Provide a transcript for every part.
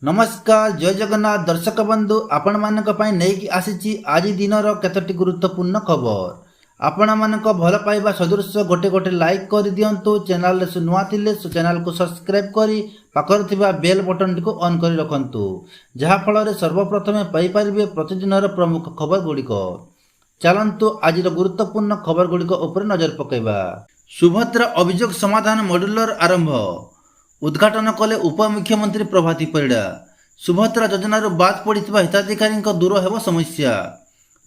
नमस्कार जय जगन्नाथ दर्शक बंधु आपण मानक पई नेकी आसीची आज दिनर केतोटी गुरुत्वपूर्ण खबर आपण मानक भल पाइबा सदृश गोटे गोटे लाइक कर दियंतु चैनल रे नुआ थिले चैनल को सब्सक्राइब करी पाखर थिबा बेल बटन टी को ऑन करी रखंतु जहा फल रे सर्वप्रथमे पाई परिबे प्रतिदिनर प्रमुख खबर गुड़िक चलंतु आज गुरुत्वपूर्ण खबर गुड़िक ऊपर नजर पकेबा। सुभद्रा अभियोग समाधान मॉड्यूलर आरंभ उद्घाटन कले उपमुख्यमंत्री प्रभाती परिड़ा। सुभद्रा योजनार बाद पड़ता हिताधिकारी दूर हेब समस्या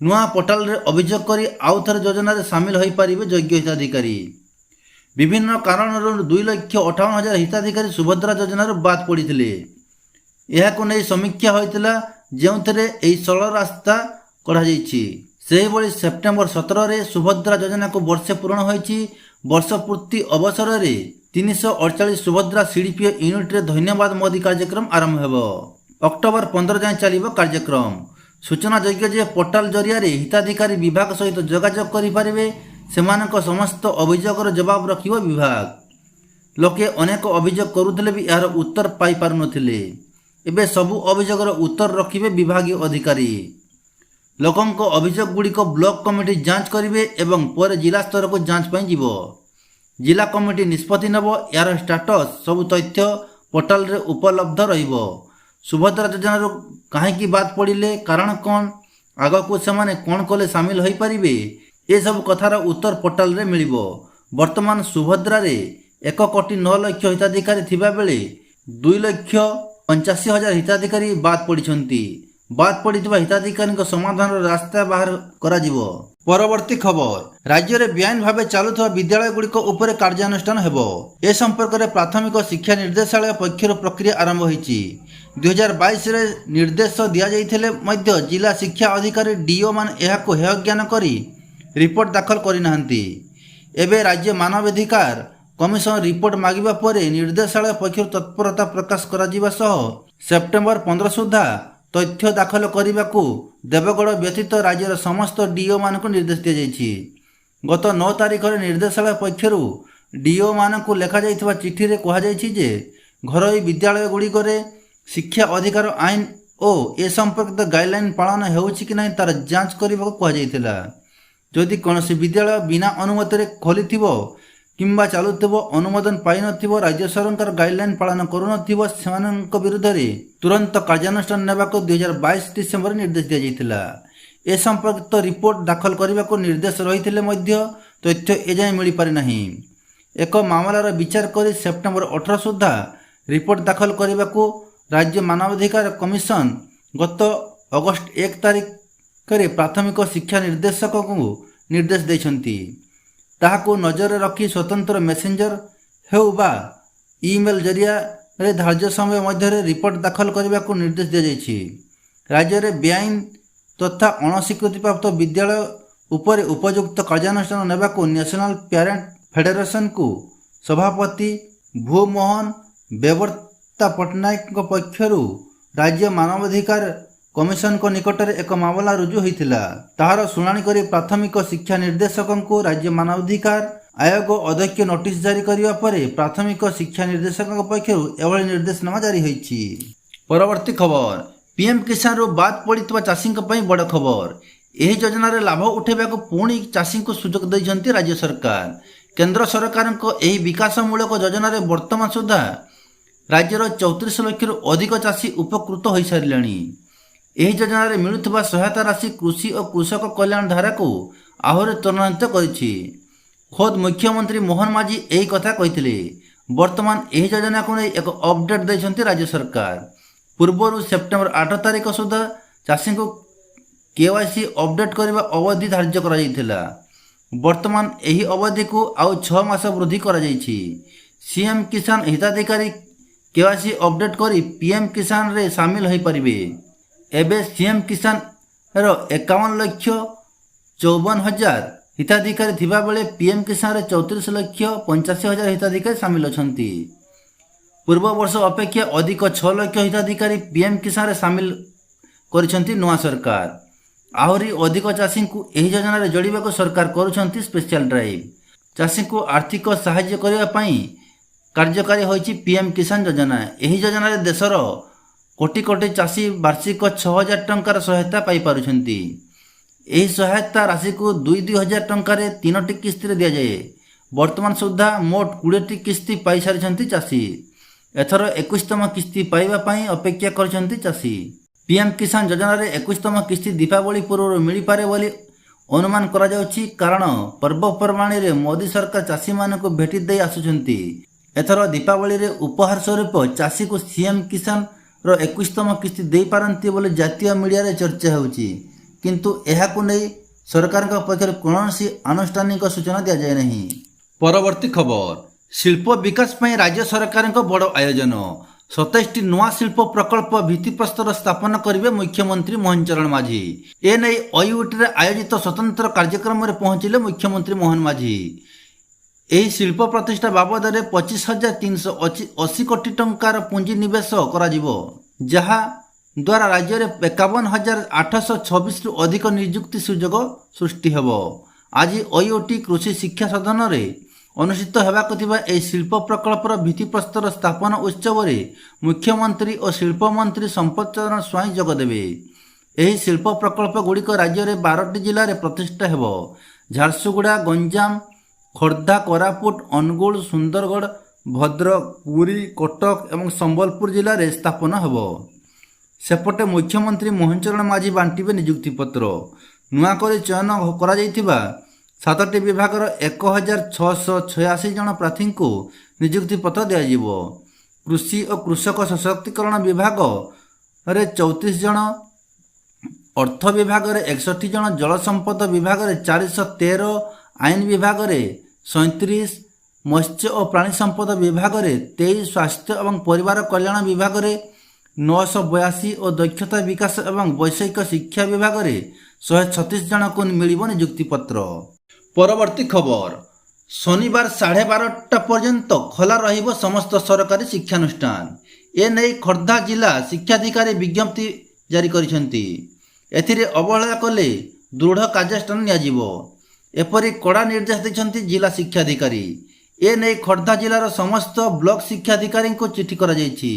नुआ पोर्टाल रे अभियोग करी आउ थरे योजना रे शामिल होई परिबे योग्य हिताधिकारी। विभिन्न कारणरू 2,58,000 हिताधिकारी सुभद्रा योजनार बाद पड़ते यहाकु नै समीक्षा होइतिला जेउथरे एही सरल रास्ता कढा जाईछि। सेही भली सेप्टेम्बर 17 रे सुभद्रा योजना को वर्षे पूर्ण होईछि। वर्ष पूर्ति अवसर रे 348 सुभद्रा सीडीपीओ यूनिट रे धन्यवाद मोदी कार्यक्रम आरंभ हेबो। अक्टोबर 15 जाए चलिबो कार्यक्रम। सूचना योग्य जे पोर्टाल जरिया रे हिताधिकारी विभाग सहित जोगाजोग करि पारिबे सेमानक समस्त अभियोगर जवाब रखिबो विभाग। लोके अनेक अभियोग करुथिले भी यार उत्तर पाई पारु नथिले एबे सबु अभियोगर उत्तर रखिबे विभागीय अधिकारी। लोकंक अभियोग गुड़िक ब्लॉक कमिटी जांच करिवे एवं पर जिला स्तर को जांच पई जीवो। जिला कमिटी निष्पत्ति नब यार स्टाटस सबु तथ्य पोर्टाल रे उपलब्ध रहिबो। सुभद्रा योजना कहीं बाद पड़िले कारण कौन आग को सेमाने कौन कले सामिल होई परिबे ए सब कथार उत्तर पोर्टाल रे मिलिबो। वर्तमान सुभद्रा रे 1,09,00,000 हिताधिकारी थिबा बेले 2,85,000 हिताधिकारी बाद पड़िछंती। बाद पड़िथिबा हिताधिकारी समाधान रास्ता बाहर करा जिवो। परवर्ती खबर राज्य में बेआईन भाव चलुवा विद्यालय गुड़िक उपर कार्यानुष्ठान हेबो। ए संपर्क में प्राथमिक शिक्षा निर्देशालय पक्षर प्रक्रिया आरंभ होईछि। 2022 रे निर्देश दिया जाइथिले मध्य जिला शिक्षा अधिकारी डीओ मान एहाको हेयज्ञान करी रिपोर्ट दाखल करि नाहंती। एबे राज्य मानवाधिकार कमिशन रिपोर्ट मागिबा परे निर्देशालय पक्षर तत्परता प्रकाश करा जिबा सह सेप्टेम्बर 15 सुधा तथ्य दाखल करने को देवगढ़ व्यतीत राज्यर समस्त डीओ मान को निर्देश दी जाइछि। गत 9 तारिख में निर्देशालय पक्षर डीओ मान को लिखा जाइथिबा चिठी रे कहा जाइछि जे घरोई विद्यालय गुड़िक शिक्षा अधिकार आईन और ए संपर्कित गाइडलाइन पालन होउछि कि नहीं तार जांच करने को कहा जाइथिला। जदि कौनसी विद्यालय बिना अनुमति रे खोलिथिबो किंबा चालुथिबो अनुमोदन पाई नथिबो राज्य सरकार गाइडलाइन पालन करू नथिबो सेमानक विरुद्ध रे तुरंत कार्यानुष्ठान नेबाको 2022 डिसेम्बर निर्देश दिया जाइथिला। ए संपर्कित रिपोर्ट दाखल करने को निर्देश रही मध्य तथ्य एजाए मिल पारि नाही। एक मामलार विचार कर सेप्टेम्बर 18 सुधा रिपोर्ट दाखल करने को राज्य मानवाधिकार कमिशन गत अगस्ट 1 तारिख में प्राथमिक शिक्षा निर्देशक को निर्देश देछंती। ताहाको नजर रखी स्वतंत्र मेसेंजर हेउ बा ईमेल जरिया रे धार्य समय मध्य रिपोर्ट दाखल करने को निर्देश दिया जाइछि। राज्य में बेआईन तथा अणस्वीकृतिप्राप्त विद्यालय उपर उपयुक्त कार्यानुष्ठान नेबा को नेशनल पेरेंट फेडरेशन को सभापति भूमोहन बेवर्ता पट्टनायक पक्षर राज्य मानवाधिकार कमिशन को निकट में एक मामला रुजु होता। ताहार शुणाणी करी प्राथमिक शिक्षा निर्देशक को राज्य मानवाधिकार आयोग अध्यक्ष नोटिस जारी करने पर प्राथमिक शिक्षा निर्देशक पक्षर एभली निर्देशनामा जारी होईछि। परवर्ती खबर पीएम किसान रो बाद पड़ता चाषी बड़ खबर। यह योजन लाभ उठेबा पुणी चाषी को सुजोग दैछंती राज्य सरकार। केंद्र सरकार यह विकासमूलक योजन वर्तमान सुधा राज्यर 34 लाख अधिक चाषी उपकृत हो सारे। यह योजना रे मिलुवा सहायता राशि कृषि और कृषक कल्याण धारा को आहरी त्वरान्वित करिछि। खोद मुख्यमंत्री मोहन माझी यही कथा कहिथिले। वर्तमान यह योजना को एक अपडेट दैछंती राज्य सरकार। पूर्व सेप्टेम्बर 8 तारिख सुधा चाषी को केवाईसी अपडेट करने अवधि धार्य करा जाइथिला। वर्तमान यही अवधि को आउ 6 मास वृद्धि करा जाइछि। सीएम किसान हिताधिकारी केवाईसी अपडेट करी पीएम किसान रे शामिल हो पारिबे। एबे सीएम किसान रो 51,54,000 हिताधिकारी थिबा बेले पीएम किसान रे 34,85,000 हिताधिकारी शामिल अछंती। पूर्व वर्ष अपेक्षा अधिक 6 लाख हिताधिकारी पीएम किसान रे शामिल करिसंती नुआ सरकार। आहरी अधिक चाषी को एही योजना रे जोड़िबा को सरकार करूछंती स्पेशल ड्राइव। चाषी को आर्थिक सहायता करबा पई कार्यकारी होइछि पीएम किसान योजना। एही योजना रे देशर କୋଟି କୋଟି ଚାଷୀ ବାର୍ଷିକ 6,000 ଟଙ୍କାର ସହାୟତା ପାଇପାରୁଛନ୍ତି। ଏହି ସହାୟତା ରାଶିକୁ 2,000 ଟଙ୍କାରେ 3ଟି କିସ୍ତିରେ ଦିଆଯାଏ। ବର୍ତ୍ତମାନ ସୁଦ୍ଧା ମୋଟ 20ଟି କିସ୍ତି ପାଇସାରିଛନ୍ତି ଚାଷୀ। ଏଥର 21ତମ କିସ୍ତି ପାଇବା ପାଇଁ ଅପେକ୍ଷା କରିଛନ୍ତି ଚାଷୀ। ପିଏମ୍ କିଷାନ ଯୋଜନାରେ 21ତମ କିସ୍ତି ଦୀପାବଳି ପୂର୍ବରୁ ମିଳିପାରେ ବୋଲି ଅନୁମାନ କରାଯାଉଛି, କାରଣ ପର୍ବପର୍ବାଣୀରେ ମୋଦି ସରକାର ଚାଷୀମାନଙ୍କୁ ଭେଟି ଦେଇ ଆସୁଛନ୍ତି। ଏଥର ଦୀପାବଳିରେ ଉପହାର ସ୍ୱରୂପ ଚାଷୀକୁ ସିଏମ୍ କିଷାନର 21ତମ କିସ୍ତି ଦେଇପାରନ୍ତି ବୋଲି ଜାତୀୟ ମିଡ଼ିଆରେ ଚର୍ଚ୍ଚା ହେଉଛି, କିନ୍ତୁ ଏହାକୁ ନେଇ ସରକାରଙ୍କ ପକ୍ଷରୁ କୌଣସି ଆନୁଷ୍ଠାନିକ ସୂଚନା ଦିଆଯାଏ ନାହିଁ। ପରବର୍ତ୍ତୀ ଖବର, ଶିଳ୍ପ ବିକାଶ ପାଇଁ ରାଜ୍ୟ ସରକାରଙ୍କ ବଡ଼ ଆୟୋଜନ। 27ଟି ନୂଆ ଶିଳ୍ପ ପ୍ରକଳ୍ପ ଭିତ୍ତିପ୍ରସ୍ତର ସ୍ଥାପନ କରିବେ ମୁଖ୍ୟମନ୍ତ୍ରୀ ମୋହନ ଚରଣ ମାଝୀ। ଏନେଇ ଅୟୁଟିରେ ଆୟୋଜିତ ସ୍ୱତନ୍ତ୍ର କାର୍ଯ୍ୟକ୍ରମରେ ପହଞ୍ଚିଲେ ମୁଖ୍ୟମନ୍ତ୍ରୀ ମୋହନ ମାଝୀ। ଏହି ଶିଳ୍ପ ପ୍ରତିଷ୍ଠା ବାବଦରେ 25,380 କୋଟି ଟଙ୍କାର ପୁଞ୍ଜିନିବେଶ କରାଯିବ, ଯାହା ଦ୍ୱାରା ରାଜ୍ୟରେ 51,826ରୁ ଅଧିକ ନିଯୁକ୍ତି ସୁଯୋଗ ସୃଷ୍ଟି ହେବ। ଆଜି ଅୟୁଟି କୃଷି ଶିକ୍ଷା ସଦନରେ ଅନୁଷ୍ଠିତ ହେବାକୁ ଥିବା ଏହି ଶିଳ୍ପ ପ୍ରକଳ୍ପର ଭିତ୍ତିପ୍ରସ୍ତର ସ୍ଥାପନ ଉତ୍ସବରେ ମୁଖ୍ୟମନ୍ତ୍ରୀ ଓ ଶିଳ୍ପମନ୍ତ୍ରୀ ସମ୍ପଦ ଚରଣ ସ୍ୱାଇଁ ଯୋଗଦେବେ। ଏହି ଶିଳ୍ପ ପ୍ରକଳ୍ପଗୁଡ଼ିକ ରାଜ୍ୟରେ 12ଟି ଜିଲ୍ଲାରେ ପ୍ରତିଷ୍ଠା ହେବ। ଝାରସୁଗୁଡ଼ା, ଗଞ୍ଜାମ, ଖୋର୍ଦ୍ଧା, କୋରାପୁଟ, ଅନୁଗୁଳ, ସୁନ୍ଦରଗଡ଼, ଭଦ୍ରକ, ପୁରୀ, କଟକ ଏବଂ ସମ୍ବଲପୁର ଜିଲ୍ଲାରେ ସ୍ଥାପନ ହେବ। ସେପଟେ ମୁଖ୍ୟମନ୍ତ୍ରୀ ମୋହନ ଚରଣ ମାଝୀ ବାଣ୍ଟିବେ ନିଯୁକ୍ତିପତ୍ର। ନୂଆକରି ଚୟନ କରାଯାଇଥିବା 7ଟି ବିଭାଗର 1,686 ଜଣ ପ୍ରାର୍ଥୀଙ୍କୁ ନିଯୁକ୍ତିପତ୍ର ଦିଆଯିବ। କୃଷି ଓ କୃଷକ ସଶକ୍ତିକରଣ ବିଭାଗରେ 34 ଜଣ, ଅର୍ଥ ବିଭାଗରେ 61 ଜଣ, ଜଳସମ୍ପଦ ବିଭାଗରେ 413, ଆଇନ ବିଭାଗରେ 37, ମତ୍ସ୍ୟ ଓ ପ୍ରାଣୀ ସମ୍ପଦ ବିଭାଗରେ 23, ସ୍ୱାସ୍ଥ୍ୟ ଏବଂ ପରିବାର କଲ୍ୟାଣ ବିଭାଗରେ 982 ଓ ଦକ୍ଷତା ବିକାଶ ଏବଂ ବୈଷୟିକ ଶିକ୍ଷା ବିଭାଗରେ 136 ଜଣଙ୍କୁ ମିଳିବ ନିଯୁକ୍ତିପତ୍ର। ପରବର୍ତ୍ତୀ ଖବର, ଶନିବାର 12:30 ପର୍ଯ୍ୟନ୍ତ ଖୋଲା ରହିବ ସମସ୍ତ ସରକାରୀ ଶିକ୍ଷାନୁଷ୍ଠାନ। ଏନେଇ ଖୋର୍ଦ୍ଧା ଜିଲ୍ଲା ଶିକ୍ଷାଧିକାରୀ ବିଜ୍ଞପ୍ତି ଜାରି କରିଛନ୍ତି। ଏଥିରେ ଅବହେଳା କଲେ ଦୃଢ଼ କାର୍ଯ୍ୟାନୁଷ୍ଠାନ ନିଆଯିବ, ଏପରି କଡ଼ା ନିର୍ଦ୍ଦେଶ ଦେଇଛନ୍ତି ଜିଲ୍ଲା ଶିକ୍ଷାଧିକାରୀ। ଏନେଇ ଖୋର୍ଦ୍ଧା ଜିଲ୍ଲାର ସମସ୍ତ ବ୍ଲକ ଶିକ୍ଷାଧିକାରୀଙ୍କୁ ଚିଠି କରାଯାଇଛି।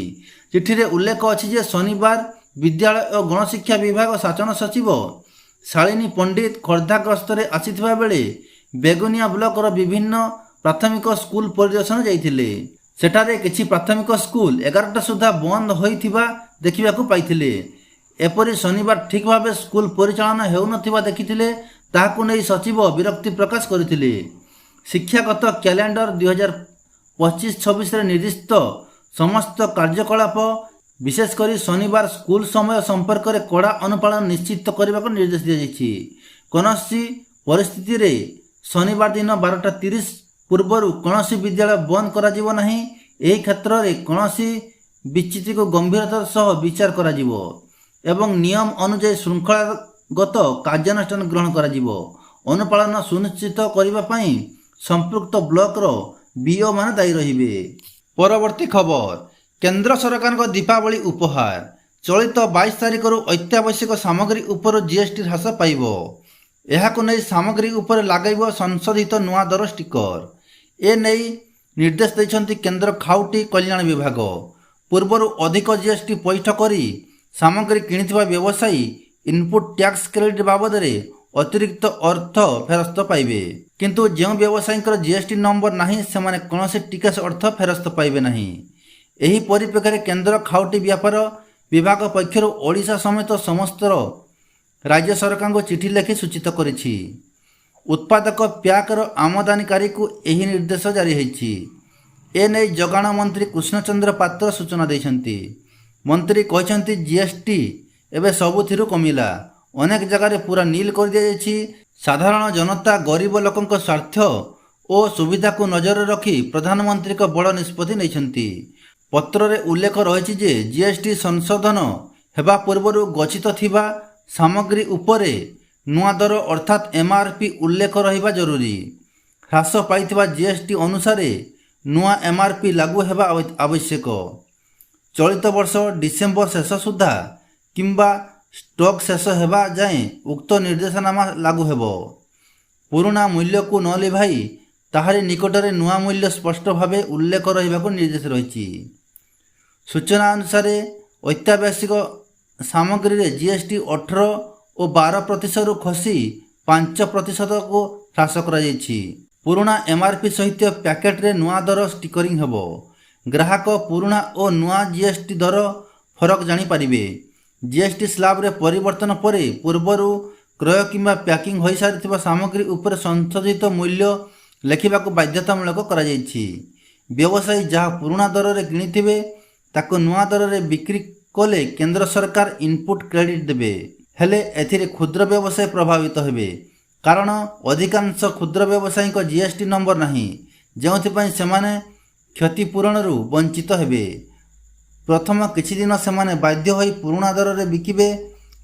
ଚିଠିରେ ଉଲ୍ଲେଖ ଅଛି ଯେ ଶନିବାର ବିଦ୍ୟାଳୟ ଓ ଗଣଶିକ୍ଷା ବିଭାଗ ଶାସନ ସଚିବ ଶାଳିନୀ ପଣ୍ଡିତ ଖୋର୍ଦ୍ଧା ଗସ୍ତରେ ଆସିଥିବା ବେଳେ ବେଗୁନିଆ ବ୍ଲକର ବିଭିନ୍ନ ପ୍ରାଥମିକ ସ୍କୁଲ ପରିଦର୍ଶନ ଯାଇଥିଲେ। ସେଠାରେ କିଛି ପ୍ରାଥମିକ ସ୍କୁଲ 11ଟା ସୁଦ୍ଧା ବନ୍ଦ ହୋଇଥିବା ଦେଖିବାକୁ ପାଇଥିଲେ। ଏପରି ଶନିବାର ଠିକ୍ ଭାବେ ସ୍କୁଲ ପରିଚାଳନା ହେଉନଥିବା ଦେଖିଥିଲେ। ତାହାକୁ ନେଇ ସଚିବ ବିରକ୍ତି ପ୍ରକାଶ କରିଥିଲେ। ଶିକ୍ଷାଗତ କ୍ୟାଲେଣ୍ଡର 2025-26ରେ ନିର୍ଦ୍ଦିଷ୍ଟ ସମସ୍ତ କାର୍ଯ୍ୟକଳାପ, ବିଶେଷ କରି ଶନିବାର ସ୍କୁଲ ସମୟ ସମ୍ପର୍କରେ କଡ଼ା ଅନୁପାଳନ ନିଶ୍ଚିତ କରିବାକୁ ନିର୍ଦ୍ଦେଶ ଦିଆଯାଇଛି। କୌଣସି ପରିସ୍ଥିତିରେ ଶନିବାର ଦିନ 12:30 ପୂର୍ବରୁ କୌଣସି ବିଦ୍ୟାଳୟ ବନ୍ଦ କରାଯିବ ନାହିଁ। ଏହି କ୍ଷେତ୍ରରେ କୌଣସି ବିଚ୍ୟୁତିକୁ ଗମ୍ଭୀରତାର ସହ ବିଚାର କରାଯିବ ଏବଂ ନିୟମ ଅନୁଯାୟୀ ଶୃଙ୍ଖଳାଗତ କାର୍ଯ୍ୟାନୁଷ୍ଠାନ ଗ୍ରହଣ କରାଯିବ। ଅନୁପାଳନ ସୁନିଶ୍ଚିତ କରିବା ପାଇଁ ସମ୍ପୃକ୍ତ ବ୍ଲକର ବିଓ ମାନେ ଦାୟୀ ରହିବେ। ପରବର୍ତ୍ତୀ ଖବର, କେନ୍ଦ୍ର ସରକାରଙ୍କ ଦୀପାବଳି ଉପହାର। ଚଳିତ 22 ତାରିଖରୁ ଅତ୍ୟାବଶ୍ୟକ ସାମଗ୍ରୀ ଉପରୁ ଜିଏସ୍ଟି ହ୍ରାସ ପାଇବ। ଏହାକୁ ନେଇ ସାମଗ୍ରୀ ଉପରେ ଲାଗାଇବ ସଂଶୋଧିତ ନୂଆ ଦର ଷ୍ଟିକର। ଏନେଇ ନିର୍ଦ୍ଦେଶ ଦେଇଛନ୍ତି କେନ୍ଦ୍ର ଖାଉଟି କଲ୍ୟାଣ ବିଭାଗ। ପୂର୍ବରୁ ଅଧିକ ଜିଏସ୍ଟି ପଇଠ କରି ସାମଗ୍ରୀ କିଣିଥିବା ବ୍ୟବସାୟୀ ଇନପୁଟ୍ ଟ୍ୟାକ୍ସ କ୍ରେଡିଟ୍ ବାବଦରେ ଅତିରିକ୍ତ ଅର୍ଥ ଫେରସ୍ତ ପାଇବେ, କିନ୍ତୁ ଯେଉଁ ବ୍ୟବସାୟୀଙ୍କର ଜିଏସ୍ଟି ନମ୍ବର ନାହିଁ ସେମାନେ କୌଣସି ଟିକସ ଅର୍ଥ ଫେରସ୍ତ ପାଇବେ ନାହିଁ। ଏହି ପରିପ୍ରେକ୍ଷୀରେ କେନ୍ଦ୍ର ଖାଉଟି ବ୍ୟାପାର ବିଭାଗ ପକ୍ଷରୁ ଓଡ଼ିଶା ସମେତ ସମସ୍ତ ରାଜ୍ୟ ସରକାରଙ୍କୁ ଚିଠି ଲେଖି ସୂଚିତ କରିଛି। ଉତ୍ପାଦକ ପ୍ୟାକ୍ର ଆମଦାନୀକାରୀକୁ ଏହି ନିର୍ଦ୍ଦେଶ ଜାରି ହୋଇଛି। ଏନେଇ ଯୋଗାଣ ମନ୍ତ୍ରୀ କୃଷ୍ଣଚନ୍ଦ୍ର ପାତ୍ର ସୂଚନା ଦେଇଛନ୍ତି। ମନ୍ତ୍ରୀ କହିଛନ୍ତି, ଜିଏସ୍ଟି ଏବେ ସବୁଥିରୁ କମିଲା। ଅନେକ ଜାଗାରେ ପୁରା ନିଲ୍ କରିଦିଆଯାଇଛି। ସାଧାରଣ ଜନତା, ଗରିବ ଲୋକଙ୍କ ସ୍ୱାର୍ଥ ଓ ସୁବିଧାକୁ ନଜରରେ ରଖି ପ୍ରଧାନମନ୍ତ୍ରୀଙ୍କ ବଡ଼ ନିଷ୍ପତ୍ତି ନେଇଛନ୍ତି। ପତ୍ରରେ ଉଲ୍ଲେଖ ରହିଛି ଯେ ଜିଏସ୍ଟି ସଂଶୋଧନ ହେବା ପୂର୍ବରୁ ଗଚ୍ଛିତ ଥିବା ସାମଗ୍ରୀ ଉପରେ ନୂଆ ଦର ଅର୍ଥାତ୍ MRP ଉଲ୍ଲେଖ ରହିବା ଜରୁରୀ। ହ୍ରାସ ପାଇଥିବା ଜିଏସ୍ଟି ଅନୁସାରେ ନୂଆ MRP ଲାଗୁ ହେବା ଆବଶ୍ୟକ। ଚଳିତ ବର୍ଷ ଡିସେମ୍ବର ଶେଷ ସୁଦ୍ଧା କିମ୍ବା ଷ୍ଟକ୍ ଶେଷ ହେବା ଯାଏଁ ଉକ୍ତ ନିର୍ଦ୍ଦେଶନାମା ଲାଗୁ ହେବ। ପୁରୁଣା ମୂଲ୍ୟକୁ ନ ଲିଭାଇ ତାହାରି ନିକଟରେ ନୂଆ ମୂଲ୍ୟ ସ୍ପଷ୍ଟ ଭାବେ ଉଲ୍ଲେଖ ରହିବାକୁ ନିର୍ଦ୍ଦେଶ ରହିଛି। ସୂଚନା ଅନୁସାରେ ଅତ୍ୟାବଶ୍ୟକ ସାମଗ୍ରୀରେ ଜିଏସ୍ଟି 18 ଓ 12% ଖସି 5%କୁ ହ୍ରାସ କରାଯାଇଛି। ପୁରୁଣା ଏମ୍ଆର୍ପି ସହିତ ପ୍ୟାକେଟରେ ନୂଆ ଦର ଷ୍ଟିକରିଂ ହେବ। ଗ୍ରାହକ ପୁରୁଣା ଓ ନୂଆ ଜିଏସ୍ଟି ଦର ଫରକ ଜାଣିପାରିବେ। ଜିଏସ୍ଟି ସ୍ଲାବରେ ପରିବର୍ତ୍ତନ ପରେ ପୂର୍ବରୁ କ୍ରୟ କିମ୍ବା ପ୍ୟାକିଂ ହୋଇସାରିଥିବା ସାମଗ୍ରୀ ଉପରେ ସଂଶୋଧିତ ମୂଲ୍ୟ ଲେଖିବାକୁ ବାଧ୍ୟତାମୂଳକ କରାଯାଇଛି। ବ୍ୟବସାୟୀ ଯାହା ପୁରୁଣା ଦରରେ କିଣିଥିବେ ତାକୁ ନୂଆ ଦରରେ ବିକ୍ରି କଲେ କେନ୍ଦ୍ର ସରକାର ଇନପୁଟ୍ କ୍ରେଡିଟ୍ ଦେବେ। ହେଲେ ଏଥିରେ କ୍ଷୁଦ୍ର ବ୍ୟବସାୟୀ ପ୍ରଭାବିତ ହେବେ, କାରଣ ଅଧିକାଂଶ କ୍ଷୁଦ୍ର ବ୍ୟବସାୟୀଙ୍କ ଜିଏସ୍ଟି ନମ୍ବର ନାହିଁ, ଯେଉଁଥିପାଇଁ ସେମାନେ କ୍ଷତିପୂରଣରୁ ବଞ୍ଚିତ ହେବେ। ପ୍ରଥମ କିଛି ଦିନ ସେମାନେ ବାଧ୍ୟ ହୋଇ ପୁରୁଣା ଦରରେ ବିକିବେ,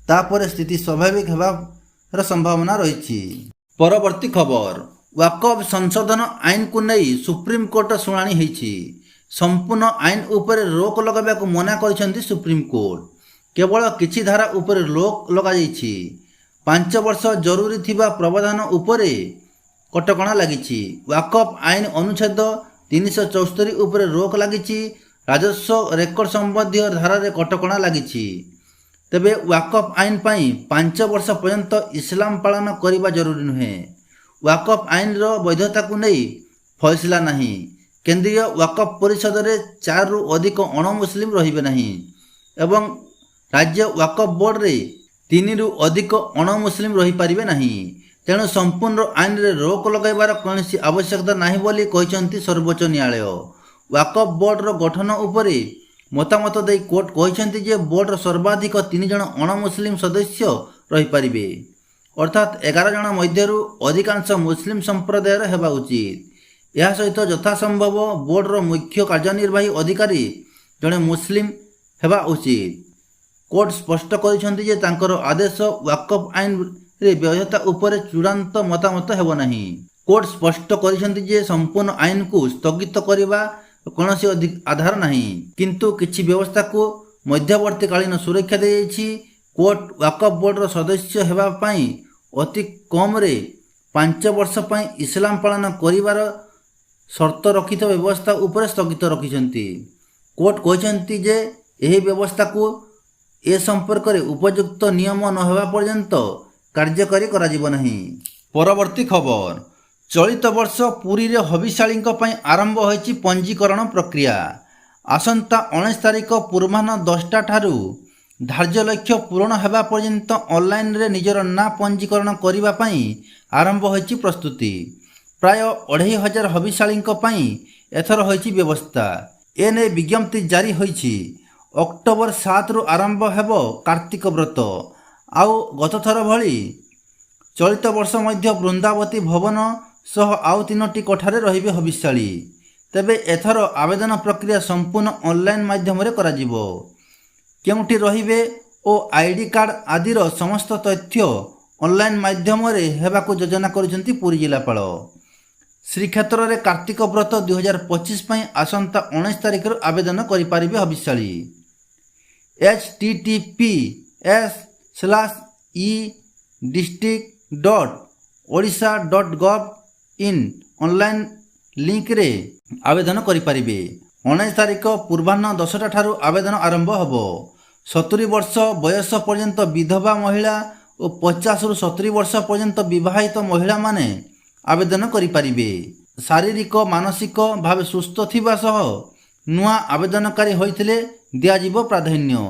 ତାପରେ ସ୍ଥିତି ସ୍ୱାଭାବିକ ହେବାର ସମ୍ଭାବନା ରହିଛି। ପରବର୍ତ୍ତୀ ଖବର, ୱାକଫ୍ ସଂଶୋଧନ ଆଇନକୁ ନେଇ ସୁପ୍ରିମକୋର୍ଟ ଶୁଣାଣି ହୋଇଛି। ସମ୍ପୂର୍ଣ୍ଣ ଆଇନ ଉପରେ ରୋକ ଲଗାଇବାକୁ ମନା କରିଛନ୍ତି ସୁପ୍ରିମକୋର୍ଟ। କେବଳ କିଛି ଧାରା ଉପରେ ରୋକ ଲଗାଯାଇଛି। 5 ବର୍ଷ ଜରୁରୀ ଥିବା ପ୍ରାବଧାନ ଉପରେ କଟକଣା ଲାଗିଛି। ୱାକଫ୍ ଆଇନ ଅନୁଚ୍ଛେଦ 374 ଉପରେ ରୋକ ଲାଗିଛି। ରାଜସ୍ୱ ରେକର୍ଡ ସମ୍ବନ୍ଧୀୟ ଧାରାରେ କଟକଣା ଲାଗିଛି। ତେବେ ୱାକଫ୍ ଆଇନ ପାଇଁ 5 ବର୍ଷ ପର୍ଯ୍ୟନ୍ତ ଇସଲାମ ପାଳନ କରିବା ଜରୁରୀ ନୁହେଁ। ୱାକଫ୍ ଆଇନର ବୈଧତାକୁ ନେଇ ଫଇସଲା ନାହିଁ। କେନ୍ଦ୍ରୀୟ ୱାକଫ୍ ପରିଷଦରେ 4ରୁ ଅଧିକ ଅଣ-ମୁସଲିମ ରହିବେ ନାହିଁ ଏବଂ ରାଜ୍ୟ ୱାକଫ୍ ବୋର୍ଡରେ 3ରୁ ଅଧିକ ଅଣ-ମୁସଲିମ ରହିପାରିବେ ନାହିଁ। ତେଣୁ ସମ୍ପୂର୍ଣ୍ଣ ଆଇନରେ ରୋକ ଲଗାଇବାର କୌଣସି ଆବଶ୍ୟକତା ନାହିଁ ବୋଲି କହିଛନ୍ତି ସର୍ବୋଚ୍ଚ ନ୍ୟାୟାଳୟ। ୱାକଫ୍ ବୋର୍ଡର ଗଠନ ଉପରେ ମତାମତ ଦେଇ କୋର୍ଟ କହିଛନ୍ତି ଯେ ବୋର୍ଡର ସର୍ବାଧିକ 3 ଜଣ ଅଣ-ମୁସଲିମ ସଦସ୍ୟ ରହିପାରିବେ, ଅର୍ଥାତ୍ 11 ଜଣ ମଧ୍ୟରୁ ଅଧିକାଂଶ ମୁସଲିମ ସମ୍ପ୍ରଦାୟର ହେବା ଉଚିତ। ଏହା ସହିତ ଯଥାସମ୍ଭବ ବୋର୍ଡର ମୁଖ୍ୟ କାର୍ଯ୍ୟନିର୍ବାହୀ ଅଧିକାରୀ ଜଣେ ମୁସଲିମ ହେବା ଉଚିତ। କୋର୍ଟ ସ୍ପଷ୍ଟ କରିଛନ୍ତି ଯେ ତାଙ୍କର ଆଦେଶ ୱାକଫ୍ ଆଇନରେ ବୈଧତା ଉପରେ ଚୂଡ଼ାନ୍ତ ମତାମତ ହେବ ନାହିଁ। କୋର୍ଟ ସ୍ପଷ୍ଟ କରିଛନ୍ତି ଯେ ସମ୍ପୂର୍ଣ୍ଣ ଆଇନକୁ ସ୍ଥଗିତ କରିବା କୌଣସି ଆଧାର ନାହିଁ, କିନ୍ତୁ କିଛି ବ୍ୟବସ୍ଥାକୁ ମଧ୍ୟବର୍ତ୍ତୀକାଳୀନ ସୁରକ୍ଷା ଦିଆଯାଇଛି। କୋର୍ଟ ୱାକଫ୍ ବୋର୍ଡର ସଦସ୍ୟ ହେବା ପାଇଁ ଅତି କମରେ 5 ବର୍ଷ ପାଇଁ ଇସଲାମ ପାଳନ କରିବାର ସର୍ତ୍ତ ରଖିଥିବା ବ୍ୟବସ୍ଥା ଉପରେ ସ୍ଥଗିତ ରଖିଛନ୍ତି। କୋର୍ଟ କହିଛନ୍ତି ଯେ ଏହି ବ୍ୟବସ୍ଥାକୁ ଏ ସମ୍ପର୍କରେ ଉପଯୁକ୍ତ ନିୟମ ନ ହେବା ପର୍ଯ୍ୟନ୍ତ କାର୍ଯ୍ୟକାରୀ କରାଯିବ ନାହିଁ। ପରବର୍ତ୍ତୀ ଖବର, ଚଳିତ ବର୍ଷ ପୁରୀରେ ହବିଷ୍ୟାଳୀଙ୍କ ପାଇଁ ଆରମ୍ଭ ହୋଇଛି ପଞ୍ଜୀକରଣ ପ୍ରକ୍ରିୟା। ଆସନ୍ତା 19 ତାରିଖ ପୂର୍ବାହ୍ନ 10ଟା ଠାରୁ ଧାର୍ଯ୍ୟ ଲକ୍ଷ୍ୟ ପୂରଣ ହେବା ପର୍ଯ୍ୟନ୍ତ ଅନଲାଇନରେ ନିଜର ନାଁ ପଞ୍ଜୀକରଣ କରିବା ପାଇଁ ଆରମ୍ଭ ହୋଇଛି ପ୍ରସ୍ତୁତି। ପ୍ରାୟ 2500 ହବିଷ୍ୟାଳୀଙ୍କ ପାଇଁ ଏଥର ହୋଇଛି ବ୍ୟବସ୍ଥା। ଏନେଇ ବିଜ୍ଞପ୍ତି ଜାରି ହୋଇଛି। ଅକ୍ଟୋବର 7ରୁ ଆରମ୍ଭ ହେବ କାର୍ତ୍ତିକ ବ୍ରତ। ଆଉ ଗତଥର ଭଳି ଚଳିତ ବର୍ଷ ମଧ୍ୟ ବୃନ୍ଦାବତୀ ଭବନ ସହ ଆଉ 3ଟି କୋଠାରେ ରହିବେ ହବିଷ୍ୟାଳୀ। ତେବେ ଏଥର ଆବେଦନ ପ୍ରକ୍ରିୟା ସମ୍ପୂର୍ଣ୍ଣ ଅନଲାଇନ୍ ମାଧ୍ୟମରେ କରାଯିବ। କେଉଁଠି ରହିବେ ଓ ଆଇଡି କାର୍ଡ଼ ଆଦିର ସମସ୍ତ ତଥ୍ୟ ଅନଲାଇନ୍ ମାଧ୍ୟମରେ ହେବାକୁ ଯୋଜନା କରିଛନ୍ତି ପୁରୀ ଜିଲ୍ଲାପାଳ। ଶ୍ରୀକ୍ଷେତ୍ରରେ କାର୍ତ୍ତିକ ବ୍ରତ 2025 ପାଇଁ ଆସନ୍ତା 19 ତାରିଖରୁ ଆବେଦନ କରିପାରିବେ ହବିଷ୍ୟାଳୀ। https://e-district.odisha.gov.in ଅନଲାଇନ୍ ଲିଙ୍କରେ ଆବେଦନ କରିପାରିବେ। 19 ତାରିଖ ପୂର୍ବାହ୍ନ 10ଟା ଠାରୁ ଆବେଦନ ଆରମ୍ଭ ହେବ। 70 ବର୍ଷ ବୟସ ପର୍ଯ୍ୟନ୍ତ ବିଧବା ମହିଳା ଓ 50ରୁ 70 ବର୍ଷ ପର୍ଯ୍ୟନ୍ତ ବିବାହିତ ମହିଳାମାନେ ଆବେଦନ କରିପାରିବେ। ଶାରୀରିକ ମାନସିକ ଭାବେ ସୁସ୍ଥ ଥିବା ସହ ନୂଆ ଆବେଦନକାରୀ ହୋଇଥିଲେ ଦିଆଯିବ ପ୍ରାଧାନ୍ୟ।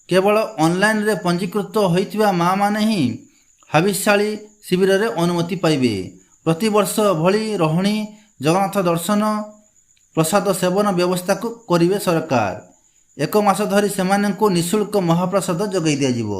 କେବଳ ଅନଲାଇନରେ ପଞ୍ଜୀକୃତ ହୋଇଥିବା ମାଆମାନେ ହିଁ ହବିଷ୍ୟାଳୀ ଶିବିରରେ ଅନୁମତି ପାଇବେ। ପ୍ରତିବର୍ଷ ଭଳି ରହଣି, ଜଗନ୍ନାଥ ଦର୍ଶନ, ପ୍ରସାଦ ସେବନ ବ୍ୟବସ୍ଥାକୁ କରିବେ ସରକାର। 1 ମାସ ଧରି ସେମାନଙ୍କୁ ନିଃଶୁଳ୍କ ମହାପ୍ରସାଦ ଯୋଗାଇ ଦିଆଯିବ।